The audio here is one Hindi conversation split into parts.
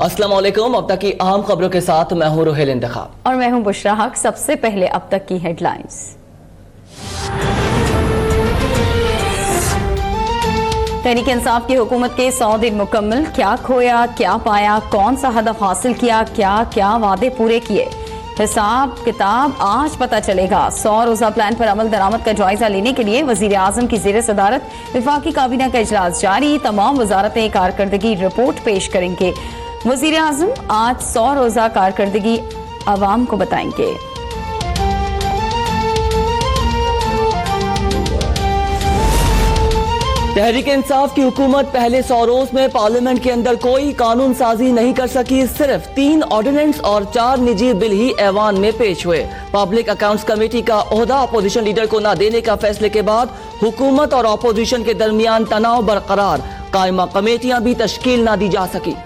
अस्सलाम वालेकुम। अब तक की अहम खबरों के साथ मैं हूं रोहेल इंतखाब और मैं हूं बुशरा हक। सबसे पहले अब तक की हेडलाइंस। तहरीक इंसाफ की हुकूमत के 100 दिन मुकम्मल। क्या खोया, क्या पाया, कौन सा हदफ हासिल किया, क्या क्या वादे पूरे किए, हिसाब किताब आज पता चलेगा। 100 रोजा प्लान पर अमल दरामद का जायजा लेने के लिए वजीर आजम की ज़ेर सदारत वफाकी काबीना का इजलास जारी। तमाम वजारतें कारकर्दगी रिपोर्ट पेश करेंगे। वजीर आजम आज 100 रोजा कारकर्दगी अवाम को बताएंगे। तहरीक इंसाफ की हुकूमत पहले 100 रोज में पार्लियामेंट के अंदर कोई कानून साजी नहीं कर सकी। सिर्फ 3 ऑर्डिनेंस और 4 निजी बिल ही ऐवान में पेश हुए। पब्लिक अकाउंट्स कमेटी का ओहदा अपोजिशन लीडर को न देने का फैसले के बाद हुकूमत और अपोजिशन के दरमियान तनाव बरकरार। कायमा कमेटियां भी तश्कील न दी जा सकी।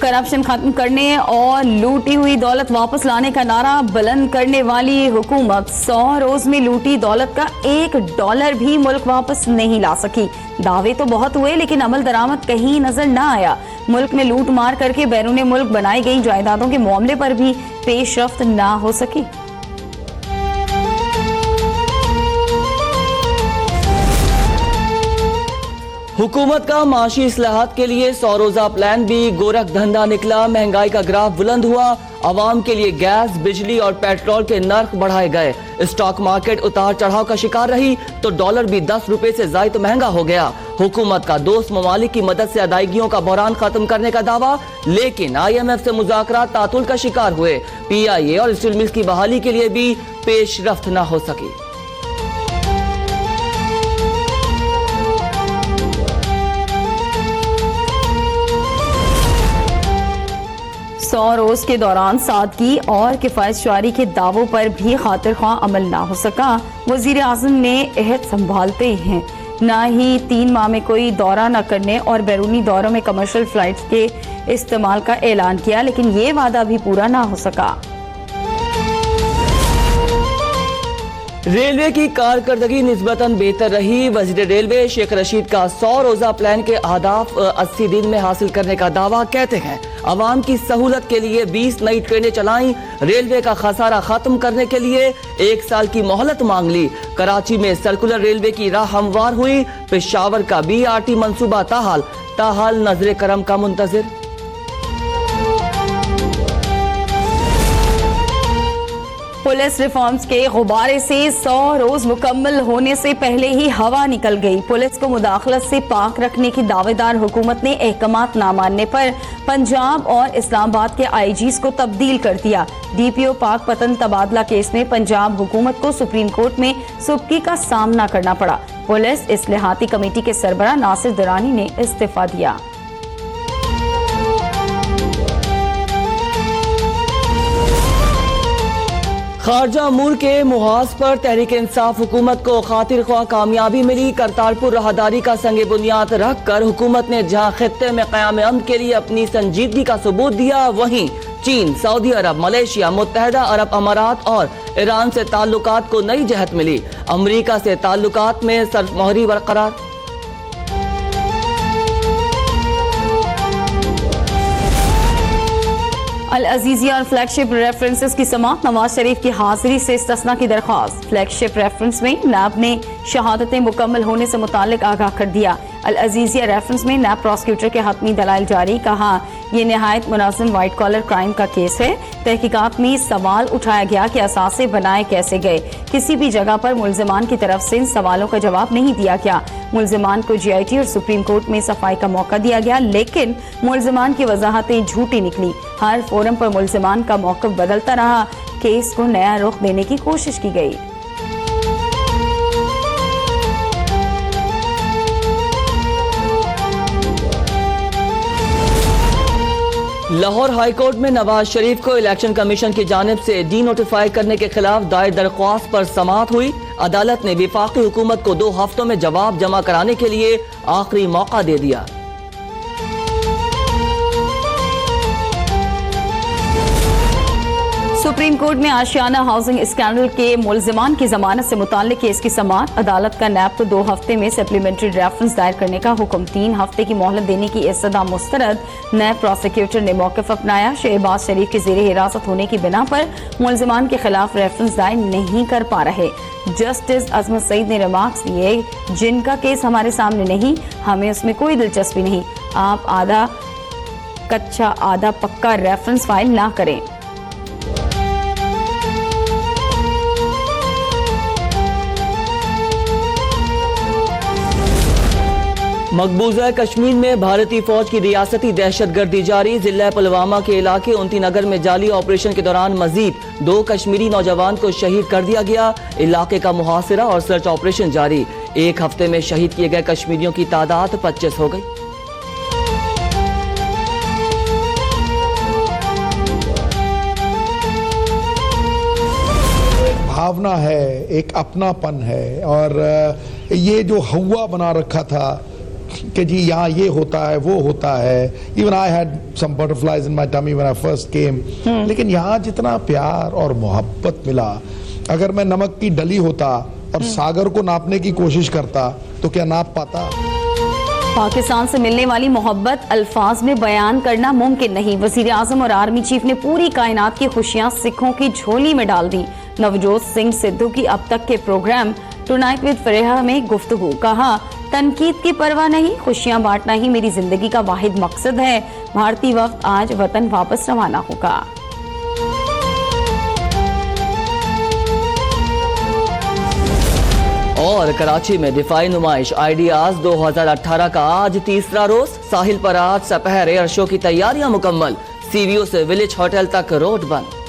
करप्शन खत्म करने और लूटी हुई दौलत वापस लाने का नारा बुलंद करने वाली हुकूमत 100 रोज में लूटी दौलत का $1 भी मुल्क वापस नहीं ला सकी। दावे तो बहुत हुए लेकिन अमल दरामद कहीं नजर न आया। मुल्क में लूट मार करके बैरून मुल्क बनाई गई जायदादों के मामले पर भी पेशरफ्त न हो सकी। हुकूमत का माशी इस्लाहात के लिए 100 रोजा प्लान भी गोरख धंधा निकला। महंगाई का ग्राफ बुलंद हुआ। आवाम के लिए गैस, बिजली और पेट्रोल के नर्ख बढ़ाए गए। स्टॉक मार्केट उतार चढ़ाव का शिकार रही तो डॉलर भी 10 रुपए से ज्यादा महंगा हो गया। हुकूमत का दोस्त ममालिक की मदद से अदायगियों का बहरान खत्म करने का दावा, लेकिन IMF से मुज़ाकरात तातुल का शिकार हुए। PIA और स्टील मिल्स की बहाली के लिए भी पेशरफ्त न हो सकी। 100 रोज के दौरान सादगी और किफायतशारी के दावों पर भी खातिर ख्वाह अमल ना हो सका। वजीर आजम ने अहद संभालते हैं न ही 3 माह में कोई दौरा न करने और बैरूनी दौरों में कमर्शियल फ्लाइट्स के इस्तेमाल का ऐलान किया, लेकिन ये वादा भी पूरा ना हो सका। रेलवे की कारकर्दगी निस्बतन बेहतर रही। वजीर रेलवे शेख रशीद का 100 रोजा प्लान के अहदाफ 80 दिन में हासिल करने का दावा। कहते हैं अवाम की सहूलत के लिए 20 नई ट्रेनें चलाई। रेलवे का खसारा खत्म करने के लिए 1 साल की मोहलत मांग ली। कराची में सर्कुलर रेलवे की राह हमवार हुई। पेशावर का BRT मंसूबा ताहाल नजर करम का मुंतजिर। पुलिस रिफॉर्म्स के गुब्बारे से 100 रोज मुकम्मल होने से पहले ही हवा निकल गई। पुलिस को मुदाखलत से पाक रखने की दावेदार हुकूमत ने अहकामात ना मानने पर पंजाब और इस्लामाबाद के IGs को तब्दील कर दिया। DPO पाक पतन तबादला केस में पंजाब हुकूमत को सुप्रीम कोर्ट में सुबकी का सामना करना पड़ा। पुलिस इस्लाहाती कमेटी के सरबराह नासिर दुरानी ने इस्तीफा दिया। खारजा मुल्क के मुहाज पर तहरीक इंसाफ हुकूमत को खातिर ख्वाह कामयाबी मिली। करतारपुर राहदारी का संगे बुनियाद रख कर हुकूमत ने जहां खित्ते में क़याम अमन के लिए अपनी संजीदगी का सबूत दिया, वहीं चीन, सऊदी अरब, मलेशिया, मुत्तहदा अरब अमारात और ईरान से ताल्लुकात को नई जहत मिली। अमरीका से ताल्लुकात में सरमोहरी बरकरार। अल अजीजिया और फ्लैगशिप रेफरेंसेस की समाअत। नवाज शरीफ की हाजिरी से इस्तिस्ना की दरख्वास्त। फ्लैगशिप रेफरेंस में नैब ने शहादतें मुकम्मल होने से मुतालिक आगाह कर दिया। अल अजीजिया रेफरेंस में नैब प्रोसिक्यूटर के हतमी दलाइल जारी। कहा यह निहायत मुनाज़िम वाइट कॉलर क्राइम का केस है। तहकीकात में सवाल उठाया गया कि असासे बनाए कैसे गए। किसी भी जगह पर मुल्जिमान की तरफ से इन सवालों का जवाब नहीं दिया गया। मुल्जिमान को GIT और सुप्रीम कोर्ट में सफाई का मौका दिया गया, लेकिन मुल्जिमान की वजाहतें झूठी निकली। हर फोरम पर मुल्जिमान का मौक़िफ़ बदलता रहा। केस को नया रुख देने की कोशिश की गई। लाहौर हाई कोर्ट में नवाज शरीफ को इलेक्शन कमीशन की जानिब से डी नोटिफाई करने के खिलाफ दायर दरख्वास्त पर समाअत हुई। अदालत ने वफाकी हुकूमत को 2 हफ्तों में जवाब जमा कराने के लिए आखिरी मौका दे दिया। सुप्रीम कोर्ट में आशियाना हाउसिंग स्कैंडल के मुलजिमान की जमानत से मुताल्लिक केस की समाअत। अदालत का नैब को 2 हफ्ते में सप्लीमेंट्री रेफरेंस दायर करने का हुक्म। 3 हफ्ते की मोहलत देने की इस्तदा मुस्तरद। नैब प्रोसिक्यूटर ने मौक़िफ़ अपनाया। शहबाज शरीफ के ज़ेरे हिरासत होने की बिना पर मुलजिमान के खिलाफ रेफरेंस दायर नहीं कर पा रहे। जस्टिस अजमत सईद ने रिमार्क्स दिए, जिनका केस हमारे सामने नहीं, हमें उसमें कोई दिलचस्पी नहीं। आप आधा कच्चा आधा पक्का रेफरेंस फाइल ना करें। मकबूजा कश्मीर में भारतीय फौज की रियासती दहशतगर्दी जारी। जिला पुलवामा के इलाके उनती नगर में जाली ऑपरेशन के दौरान मजीद 2 कश्मीरी नौजवान को शहीद कर दिया गया। इलाके का मुहासिरा और सर्च ऑपरेशन जारी। 1 हफ्ते में शहीद किए गए कश्मीरियों की तादाद 25 हो गई। भावना है, एक अपनापन है, और ये जो हवा बना रखा था कि जी यहाँ ये होता है वो होता है। Even I had some butterflies in my tummy when I first came. लेकिन यहाँ जितना प्यार और मोहब्बत मिला, अगर मैं नमक की डली होता और सागर को नापने की कोशिश करता तो क्या नाप पाता? पाकिस्तान से मिलने वाली मोहब्बत अल्फाज में बयान करना मुमकिन नहीं। वजीर आजम और आर्मी चीफ ने पूरी कायनात की खुशियां सिखों की झोली में डाल दी। नवजोत सिंह सिद्धू की अब तक के प्रोग्राम टुनाइट विद फरेहा में गुफ्तगू। कहा, तनकीद की परवाह नहीं, खुशियां बांटना ही मेरी जिंदगी का वाहिद मकसद है। भारतीय वफ्द आज वतन वापस रवाना होगा। और कराची में दिफाई नुमाइश आइडियाज 2018 का आज 3रा रोज। साहिल पर आज सपहर एयर शो की तैयारियां मुकम्मल। सीवीओ से विलेज होटल तक रोड बंद।